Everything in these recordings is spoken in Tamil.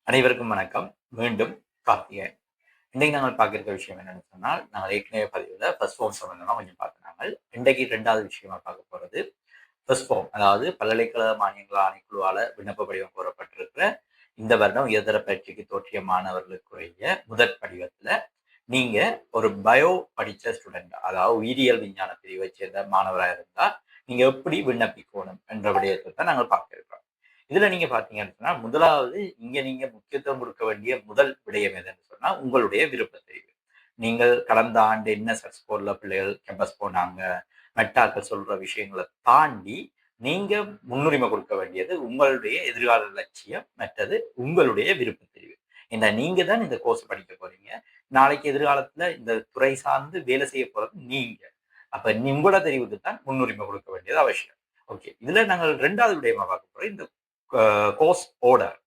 அனைவருக்கும் வணக்கம். மீண்டும் கார்த்திகேயன். இன்னைக்கு நாங்கள் பார்க்கிற விஷயம் என்னன்னு சொன்னால், நாங்கள் ஏற்கனவே பதிவுல ஃபர்ஸ்ட் ஃபார்ம் சம்பந்தமா கொஞ்சம் பார்த்தாங்க. இன்றைக்கு 2வது விஷயமா பார்க்க போறது ஃபர்ஸ்ட் ஃபார்ம், அதாவது பல்கலைக்கழக மானியங்கள் ஆணைக்குழுவால விண்ணப்ப படிவம் கோரப்பட்டிருக்கிற இந்த வருடம் உயர்தர பரீட்சைக்கு தோற்றிய மாணவர்களுக்குரிய முதற் படிவத்துல நீங்க ஒரு பயோ படிச்ச ஸ்டூடெண்ட், அதாவது உயிரியல் விஞ்ஞான பிரிவை சேர்ந்த மாணவராக இருந்தா நீங்க எப்படி விண்ணப்பிக்கணும் என்ற விடயத்தை தான் நாங்கள் பார்க்க இருக்கிறோம். இதுல நீங்க பாத்தீங்கன்னு சொன்னா, முதலாவது இங்க நீங்க முக்கியத்துவம் கொடுக்க வேண்டிய முதல் விடயம் எதுன்னு சொன்னா, உங்களுடைய விருப்ப தெரிவு. நீங்கள் கடந்த ஆண்டு என்ன செட் ஸ்கோர்ல பிள்ளைகள் கேம்பஸ் போனாங்க, மெட்டாக்கள் சொல்ற விஷயங்களை தாண்டி நீங்க முன்னுரிமை கொடுக்க வேண்டியது உங்களுடைய எதிர்கால லட்சியம், மற்றது உங்களுடைய விருப்ப தெரிவு. ஏன்னா நீங்க தான் இந்த கோர்ஸ் படிக்க போறீங்க. நாளைக்கு எதிர்காலத்துல இந்த துறை சார்ந்து வேலை செய்ய போறது நீங்க. அப்ப உங்களோட தெரிவுக்கு தான் முன்னுரிமை கொடுக்க வேண்டியது அவசியம். ஓகே, இதுல நாங்கள் 2வது விடயமா பார்க்க போறோம் இந்த கோர்ஸ் ஆர்டர்.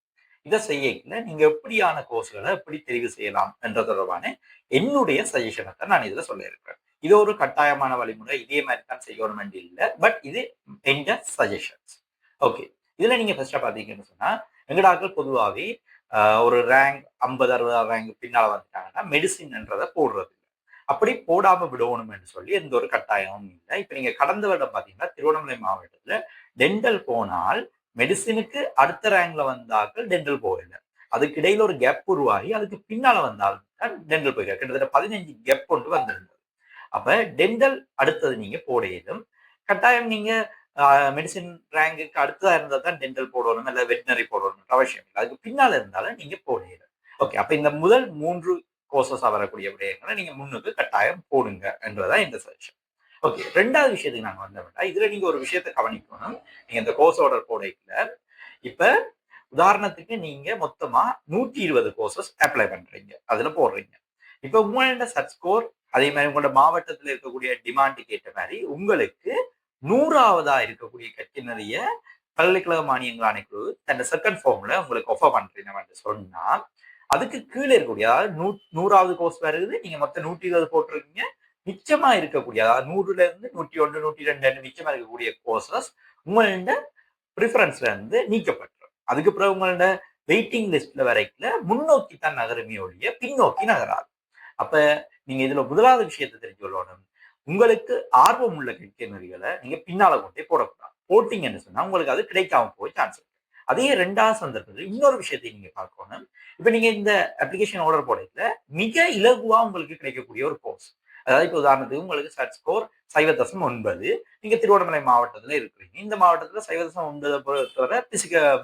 இதை செய்யல நீங்க எப்படியான கோர்ஸ்களை எப்படி தெரிவு செய்யலாம் என்ற தொடர்பான என்னுடைய சஜஷனை தான் நான் இதுல சொல்ல இருக்கிறேன். இது ஒரு கட்டாயமான வழிமுறை, இதே மாதிரி தான் செய்யணும் இல்லை, பட் இது எந்த சஜஷன்ஸ். ஓகே, இதுல நீங்க ஃபர்ஸ்டா பாத்தீங்கன்னு சொன்னா, எங்கடாக்கள் பொதுவாகவே ஒரு ரேங்க் 50-60 ரேங்க் பின்னால வந்துட்டாங்கன்னா மெடிசின்ன்றதை போடுறது இல்லை. அப்படி போடாம விடணும்னு சொல்லி எந்த ஒரு கட்டாயமும் இல்லை. இப்ப நீங்க கடந்த வருடம் பாத்தீங்கன்னா திருவண்ணாமலை மாவட்டத்துல டென்டல் போனால் மெடிசினுக்கு அடுத்த ரேங்க்ல வந்தாக்கள் டென்டல் போகல. அதுக்கு இடையில ஒரு கேப் உருவாகி அதுக்கு பின்னால வந்தால் டென்டல் போயிருக்காரு. கிட்டத்தட்ட 15 கேப் கொண்டு வந்திருந்தது. அப்ப டென்டல் அடுத்தது நீங்க போடையிலும் கட்டாயம் நீங்க மெடிசின் ரேங்குக்கு அடுத்ததா இருந்தா தான் டென்டல் போடணும், இல்ல வெட்டினரி போடணும் அவசியம் இல்லை. அதுக்கு பின்னால இருந்தாலும் நீங்க போடையிலும். ஓகே, அப்ப இந்த முதல் 3 கோர்சஸா வரக்கூடிய விடயங்களை நீங்க முன்னுக்கு கட்டாயம் போடுங்க என்றதான் இந்த சஜஷன். ஓகே, 2வது விஷயத்துக்கு நாங்க வந்தோம்னா, இதுல நீங்க ஒரு விஷயத்தை கவனிக்கணும். நீங்க இந்த கோர்ஸ் ஆர்டர் போடையில இப்ப உதாரணத்துக்கு நீங்க மொத்தமா 120 கோர்சஸ் அப்ளை பண்றீங்க, அதுல போடுறீங்க. இப்ப உங்களோட சட் ஸ்கோர் அதே மாதிரி உங்களோட மாவட்டத்துல இருக்கக்கூடிய டிமாண்டுக்கு ஏற்ற மாதிரி உங்களுக்கு 100ஆவதா இருக்கக்கூடிய கட்டினரிய பல்கலைக்கழக மானியங்கள் ஆணைக்குழு தன் செகண்ட் ஃபார்ம்ல உங்களுக்கு ஆஃபர் பண்றீங்க சொன்னா, அதுக்கு கீழே இருக்கக்கூடிய, அதாவது 100ஆவது கோர்ஸ் வருது, நீங்க மொத்தம் 120 போட்டிருக்கீங்க. மிச்சமா இருக்கக்கூடிய, அதாவது 100ல இருந்து 101 102 மிச்சமா இருக்கக்கூடிய கோர்சஸ் உங்களோட ப்ரிஃபரன்ஸ்ல இருந்து நீக்கப்பட்டுரும். அதுக்கு பிறகு உங்களோட வெயிட்டிங் லிஸ்ட்ல வரைக்கும் முன்னோக்கி தான் நகருமே ஒழிய பின்னோக்கி நகராது. அப்ப நீங்க இதுல முதலாவது விஷயத்தை தெரிஞ்சு கொள்ளணும். உங்களுக்கு ஆர்வம் உள்ள நெறிகளை நீங்க பின்னால கொண்டே போடக்கூடாது. போட்டீங்கன்னு சொன்னா உங்களுக்கு அது கிடைக்காம போய் சான்ஸ் இருக்கு. அதே 2வது சந்தர்ப்பத்தில் இன்னொரு விஷயத்தை நீங்க பார்க்கணும். இப்ப நீங்க இந்த அப்ளிகேஷன் ஆர்டர் போடல மிக இலகுவா உங்களுக்கு கிடைக்கக்கூடிய ஒரு கோர்ஸ், அதாவது இப்ப உதாரணத்துக்கு உங்களுக்கு சட் ஸ்கோர் 0.9, நீங்க திருவண்ணாமலை மாவட்டத்துல இருக்கிறீங்க. இந்த மாவட்டத்துல 0.9 பொறுத்தவரை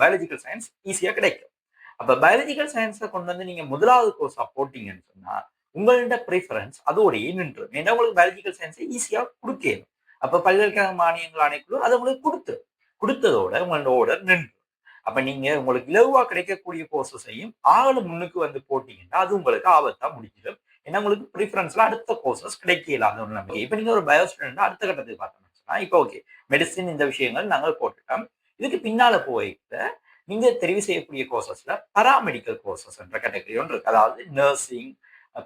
பயாலஜிக்கல் சயின்ஸ் ஈஸியா கிடைக்கும். அப்ப பயாலஜிக்கல் சயின்ஸை கொண்டு வந்து நீங்க முதலாவது கோர்ஸா போட்டீங்கன்னு சொன்னா உங்களோட ப்ரிஃபரன்ஸ் அதோடய நின்று. ஏன்னா உங்களுக்கு பயாலஜிக்கல் சயின்ஸை ஈஸியா கொடுக்கணும். அப்ப பல்கலைக்கழக மானியங்கள் ஆணைக்குழு அதை உங்களுக்கு கொடுத்ததோட உங்களோட ஆர்டர் நின்று. அப்ப நீங்க உங்களுக்கு இலகுவா கிடைக்கக்கூடிய கோர்சஸையும் முன்னுக்கு வந்து போட்டீங்கன்னா அது உங்களுக்கு ஆபத்தா முடிஞ்சிடும். ஏன்னா உங்களுக்கு ப்ரிஃபரன்ஸ்ல அடுத்த கோர்சஸ் கிடைக்கலாத ஒரு நம்பிக்கை. இப்ப நீங்க ஒரு பயோ ஸ்டூடெண்ட் அடுத்த கட்டத்துக்கு பார்த்தோம்னு சொன்னா, இப்ப ஓகே மெடிசின் இந்த விஷயங்கள் நாங்கள் போட்டுட்டோம். இதுக்கு பின்னால போயிட்டு நீங்க தெரிவு செய்யக்கூடிய கோர்சஸ்ல பராமெடிக்கல் கோர்சஸ் என்ற கேட்டகரி ஒன்று இருக்கு. அதாவது நர்சிங்,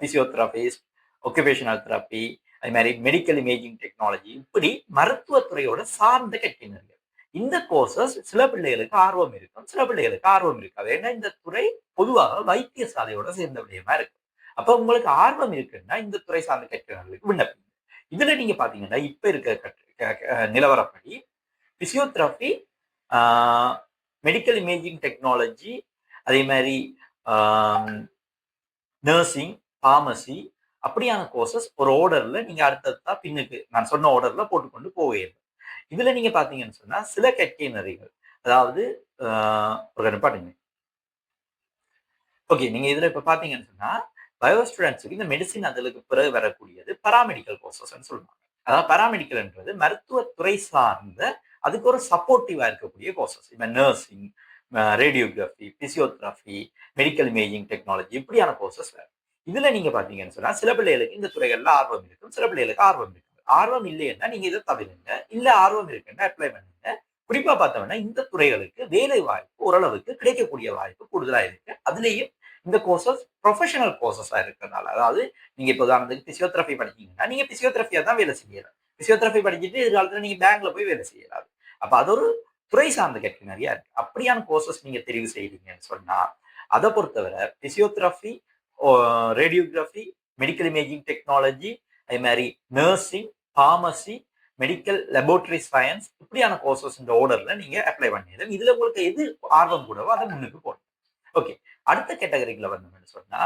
பிசியோதெரபிஸ்ட், ஒக்குபேஷனல் தெரப்பி, அது மாதிரி மெடிக்கல் இமேஜிங் டெக்னாலஜி, இப்படி மருத்துவத்துறையோட சார்ந்த கட்டினர்கள். இந்த கோர்சஸ் சில பிள்ளைகளுக்கு ஆர்வம் இருக்கும், சில பிள்ளைகளுக்கு ஆர்வம் இருக்காது. ஏன்னா இந்த துறை பொதுவாக வைத்தியசாலையோட சேர்ந்த விடயமா இருக்கு. அப்ப உங்களுக்கு ஆர்வம் இருக்குன்னா இந்த துறை சார்ந்த கட்டினர்களுக்கு விண்ணப்பிங்க. இதுல நீங்க பாத்தீங்கன்னா இப்ப இருக்க நிலவரப்படி பிசியோதெரபி, மெடிக்கல் இமேஜிங் டெக்னாலஜி, அதே மாதிரி நர்சிங், பார்மசி, அப்படியான கோர்சஸ் ஒரு ஆர்டர்ல நீங்க அடுத்ததா பின்னுக்கு நான் சொன்ன ஆர்டர்ல போட்டுக்கொண்டு போவீங்க. இதுல நீங்க பாத்தீங்கன்னு சொன்னா சில கட்டினரிகள், அதாவது ஒரு பாருங்க. ஓகே, நீங்க இதுல இப்ப பாத்தீங்கன்னு சொன்னா பயோ ஸ்டூடெண்ட்ஸுக்கு இந்த மெடிசின் அதுக்கு பிறகு வரக்கூடியது பராமெடிக்கல் கோர்சஸ் சொல்லுவாங்க. அதாவது பராமெடிக்கல்ன்றது மருத்துவத்துறை சார்ந்த அதுக்கு ஒரு சப்போர்ட்டிவா இருக்கக்கூடிய கோர்சஸ். இப்ப nursing, radiography, physiotherapy, medical imaging technology, இப்படியான கோர்சஸ் வேறு. இதுல நீங்க பாத்தீங்கன்னு சொன்னா சில பிள்ளைகளுக்கு இந்த துறைகள்ல ஆர்வம் இருக்கும், சில பிள்ளைகளுக்கு ஆர்வம் இருக்கு. ஆர்வம் இல்லைன்னா நீங்க இதை தவிருங்க, இல்ல ஆர்வம் இருக்குன்னா அப்ளை பண்ணுங்க. குறிப்பா பார்த்தோம்னா இந்த துறைகளுக்கு வேலை வாய்ப்பு ஓரளவுக்கு கிடைக்கக்கூடிய வாய்ப்பு கூடுதலா இருக்கு. அதுலயும் இந்த கோர்சஸ் ப்ரொஃபஷனல் கோர்சஸா இருக்கிறதுனால, அதாவது நீங்க இப்போ உதாரணத்துக்கு பிசியோதெரபி படிச்சீங்கன்னா நீங்க பிசியோதெரபியா தான் வேலை செய்யலாம். பிசியோதெரபி படிச்சுட்டு எதிர்காலத்துல நீங்க பேங்க்ல போய் வேலை செய்யலாம். அப்ப அது ஒரு துறை சார்ந்த கேட்டகரியா இருக்கு. அப்படியான கோர்சஸ் நீங்க தெரிவு செய்வீங்கன்னு சொன்னா அதை பொறுத்தவரை physiotherapy, radiography, medical imaging technology, அதே மாதிரி nursing, pharmacy, medical laboratory science, இப்படியான கோர்சஸ் இந்த ஆர்டர்ல நீங்க அப்ளை பண்ணிடுங்க. இதுல உங்களுக்கு எது ஆர்வம் கூடவோ அதை முன்னுக்கு போடணும். ஓகே, அடுத்த கேட்டகரிக்குள்ள வந்தோம்னு சொன்னா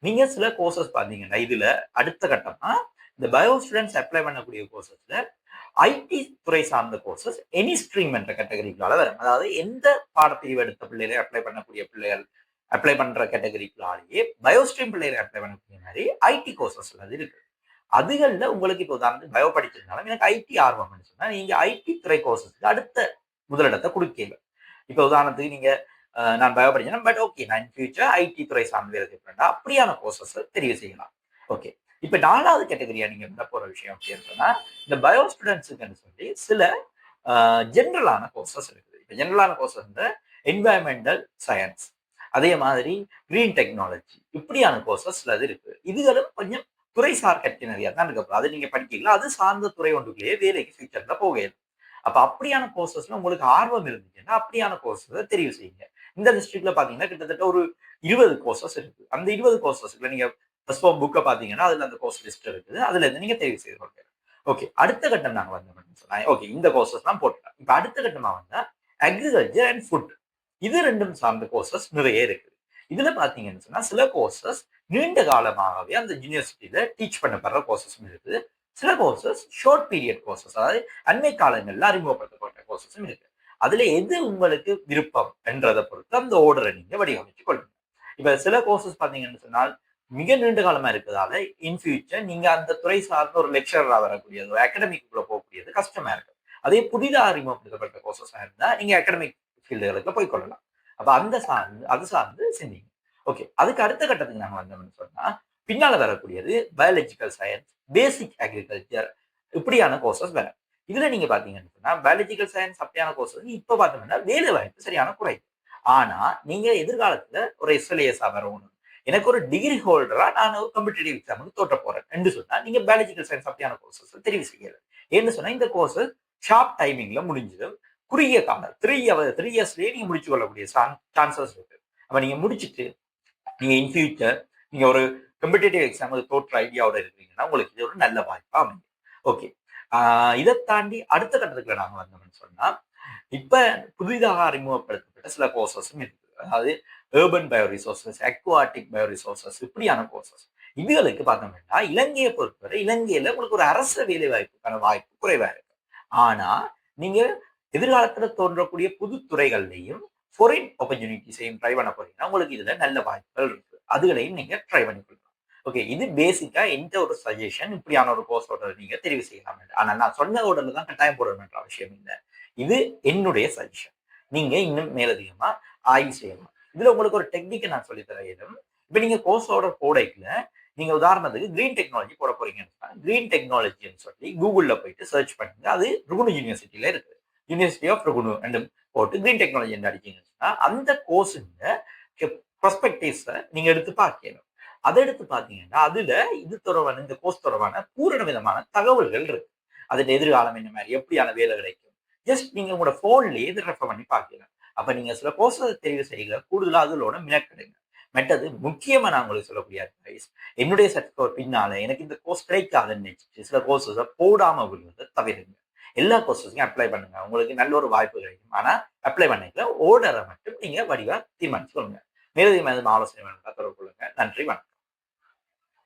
நீங்க சில கோர்சஸ் பாத்தீங்கன்னா இதுல அடுத்த கட்டமா இந்த பயோ ஸ்டூடெண்ட்ஸ் அப்ளை பண்ணக்கூடிய கோர்சஸ்ல ஐடி துறை சார்ந்த கோர்சஸ் எனி ஸ்ட்ரீம் என்ற கேட்டகரிக்குள்ளால வரும். அதாவது எந்த பாடப்பிரிவு எடுத்த பிள்ளைகளை அப்ளை பண்ணக்கூடிய பிள்ளைகள் அப்ளை பண்ற கேட்டகரிக்குள்ளாலேயே பயோஸ்ட்ரீம் பிள்ளைகளை அப்ளை பண்ணக்கூடிய மாதிரி ஐடி கோர்சஸ் அது இருக்கு. அதுகள்ல உங்களுக்கு இப்போ உதாரணத்துக்கு பயோ படிச்சிருந்தாலும் எனக்கு ஐடி ஆர்வம்னு சொன்னா நீங்க ஐடி துறை கோர்சஸ்க்கு அடுத்த முதலிடத்தை கொடுக்கல. இப்போ உதாரணத்துக்கு நீங்க நான் பயோ படிச்சேன், பட் ஓகே நான் இன் ஃபியூச்சர் ஐடி துறை சார்ந்து வேலை செய்யப்பட்டா அப்படியான கோர்சஸ் தெரிவு செய்யலாம். ஓகே, இப்ப 4வது கேட்டகரியா நீங்க என்ன போற விஷயம் அப்படின்னு சொன்னா இந்த பயோ ஸ்டூடெண்ட்ஸுக்குன்னு சொல்லி சில ஜென்ரலான கோர்சஸ் இருக்குது. இப்போ ஜென்ரலான கோர்சஸ் வந்து என்வாயன்மெண்டல் சயின்ஸ், அதே மாதிரி கிரீன் டெக்னாலஜி, இப்படியான கோர்சஸ் அது இருக்கு. இதுகளும் கொஞ்சம் துறைசார் கற்கை நிறைய தான் இருக்கு. அது நீங்க படிக்கலாம், அது சார்ந்த துறை ஒன்றுக்குள்ளேயே வேலைக்கு ஃபியூச்சர்ல போகலாம். அப்ப அப்படியான கோர்சஸ்ல உங்களுக்கு ஆர்வம் இருந்துச்சுன்னா அப்படியான கோர்சஸ் தெரிவு செய்யுங்க. இந்த டிஸ்ட்ரிக்ட்ல பாத்தீங்கன்னா கிட்டத்தட்ட ஒரு 20 கோர்சஸ் இருக்கு. அந்த 20 கோர்சஸ்ல நீங்க ஃபர்ஸ்ட் ஃபார்ம் புக்கை பாத்தீங்கன்னா அதுல அந்த கோர்ஸ் லிஸ்ட் இருக்குது. அதுல இருந்து நீங்க தெரிவு செய்து கொள்ளுங்க. ஓகே, அடுத்த கட்டம் நாங்க வந்தோம்னு சொன்னா ஓகே இந்த கோர்சஸ் தான் போட்டுட்டோம். இப்ப அடுத்த கட்டமா வந்தா அக்ரிகல்ச்சர் அண்ட் ஃபுட், இது ரெண்டும் சார்ந்த கோர்சஸ் நிறைய இருக்கு. இதுல பாத்தீங்கன்னு சொன்னா சில கோர்சஸ் நீண்ட காலமாகவே அந்த யூனிவர்சிட்டியில டீச் பண்ணப்படுற கோர்சஸும் இருக்குது. சில கோர்சஸ் ஷார்ட் பீரியட் கோர்சஸ், அதாவது அண்மை காலங்கள்ல அறிமுகப்படுத்தப்பட்ட கோர்சஸும் இருக்கு. அதுல எது உங்களுக்கு விருப்பம் என்றதை பொறுத்து அந்த ஆர்டரை நீங்க வடிவமைச்சு கொள்ளுங்க. இப்ப சில கோர்சஸ் பாத்தீங்கன்னு சொன்னால் மிக நீண்ட காலமா இருக்கிறதால இன் ஃபியூச்சர் நீங்க அந்த துறை சார்ந்த ஒரு லெக்சரரா வரக்கூடியது, அகாடமிக்குள்ள போகக்கூடியது கஷ்டமா இருக்கு. அதே புதிதாக அறிமுகப்படுத்தப்பட்ட கோர்சஸா இருந்தா நீங்க அகாடமிக் ஃபீல்டுகளுக்கு போய் கொள்ளலாம். அப்ப அது சார்ந்து சிந்திங்க. ஓகே, அதுக்கு அடுத்த கட்டத்துக்கு நாங்க வந்தோம்னு சொன்னா பின்னால வரக்கூடியது பயாலஜிக்கல் சயின்ஸ், பேசிக் அக்ரிகல்ச்சர், இப்படியான கோர்சஸ் வேற. இதுல நீங்க பாத்தீங்கன்னு சொன்னா பயாலஜிக்கல் சயின்ஸ் அப்படியான கோர்சஸ் இப்ப பாத்தீங்கன்னா வேலை வாய்ப்பு சரியான குறை. ஆனா நீங்க எதிர்காலத்துல ஒரு எஸ்எல்ஏஎஸ் வரணும், எனக்கு ஒரு டிகிரி ஹோல்டரா நான் ஒரு காம்படிட்டிவ் எக்ஸாமுக்கு தோற்ற போறேன் என்று சொன்னா நீங்க பயாலஜிக்கல் சயின்ஸ் அப்படியான கோர்சஸ் தெரிவு செய்யல. ஏன்னு சொன்னா இந்த கோர்சஸ் ஷார்ட் டைமிங்ல முடிஞ்சிடும். குறுகிய காலம் 3 இயர்ஸ்லயே நீங்க முடிச்சு கொள்ளக்கூடிய சான்சஸ் இருக்கு. அப்ப நீங்க முடிச்சுட்டு நீங்க இன் ஃபியூச்சர் நீங்க ஒரு காம்படிட்டிவ் எக்ஸாம் தோற்ற ஐடியாவோட இருக்கீங்கன்னா உங்களுக்கு இது ஒரு நல்ல வாய்ப்பா அமையும். ஓகே, இதை தாண்டி அடுத்த கட்டத்துக்குள்ள நாங்க வந்தோம்னு சொன்னா இப்ப புதிதாக அறிமுகப்படுத்தப்பட்ட சில கோர்சஸும் இருக்கு. அதாவது urban bio resources, aquatic bio resources, இப்படியான கோர்சஸ். இதுகளுக்கு பார்த்தோம்னா இலங்கையை பொறுத்தவரை இலங்கையில உங்களுக்கு ஒரு அரசு வேலை வாய்ப்புக்கான வாய்ப்பு குறைவா இருக்கு. ஆனா நீங்க எதிர்காலத்துல தோன்றக்கூடிய புது துறைகள்லையும் ஃபாரின் ஆப்பர்ச்சுனிட்டிஸையும் ட்ரை பண்ண போறீங்கன்னா உங்களுக்கு இதுல நல்ல வாய்ப்புகள் இருக்கு. அதுகளையும் நீங்க ட்ரை பண்ணி கொடுக்கலாம். ஓகே, இது பேசிக்கா எந்த ஒரு சஜஷன் இப்படியான ஒரு கோர்ஸ் ஆர்டர் நீங்க தெரிவு செய்யலாம். ஆனா நான் சொன்ன ஆர்டர்ல தான் கட்டாயம் போடணும்ன்ற அவசியம் இல்லை. இது என்னுடைய சஜஷன். நீங்க இன்னும் மேலதிகமா ஆய்வு செய்யலாம். இதுல உங்களுக்கு ஒரு டெக்னிக்கை நான் சொல்லி தரேன். இப்ப நீங்க கோர்ஸ் ஆர்டர் போடல, நீங்க உதாரணத்துக்கு கிரீன் டெக்னாலஜி போட போறீங்கன்னா கிரீன் டெக்னாலஜின்னு சொல்லி கூகுள்ல போயிட்டு சர்ச் பண்ணுங்க. அது ருகுணு யூனிவர்சிட்டியில இருக்கு. யூனிவர்சிட்டி ஆஃப் ருகுணு அண்ட் போட்டு கிரீன் டெக்னாலஜி அடிச்சீங்கன்னா அந்த கோர்ஸுங்க ப்ராஸ்பெக்டிவ்ஸை நீங்க எடுத்து பார்க்கணும். அதை எடுத்து பார்த்தீங்கன்னா அதுல இது தொடர்பான இந்த கோர்ஸ் தொடர்பான பூரண விதமான தகவல்கள் இருக்கு. அதன் எதிர்காலம் என்ன மாதிரி, எப்படியான வேலை கிடைக்கும், ஜஸ்ட் நீங்க உங்களோட போன்லயே இதை ரெஃபர் பண்ணி பார்க்கலாம். அப்ப நீங்க சில கோர்ஸை தெரிவு செய்யல, கூடுதலா அதோட மினக்கெடுங்க. மெட்டது முக்கியமா நான் உங்களுக்கு சொல்லக்கூடிய அட்வைஸ், என்னுடைய சர்டிஃபிகேட் பின்னால எனக்கு இந்த கோர்ஸ் கிடைக்காதுன்னு நினைச்சிட்டு சில கோர்ஸஸை போடாம விடுவதை தவிருங்க. எல்லா கோர்சஸையும் அப்ளை பண்ணுங்க, உங்களுக்கு நல்ல ஒரு வாய்ப்பு கிடைக்கும். ஆனா அப்ளை பண்ணிக்கல, ஓர்டரை மட்டும் நீங்க வடிவா தீர்மானிச்சு கொள்ளுங்க. மேலதிகமாக ஆலோசனை வேணும்னா தொடர்பு கொள்ளுங்க. நன்றி, வணக்கம்.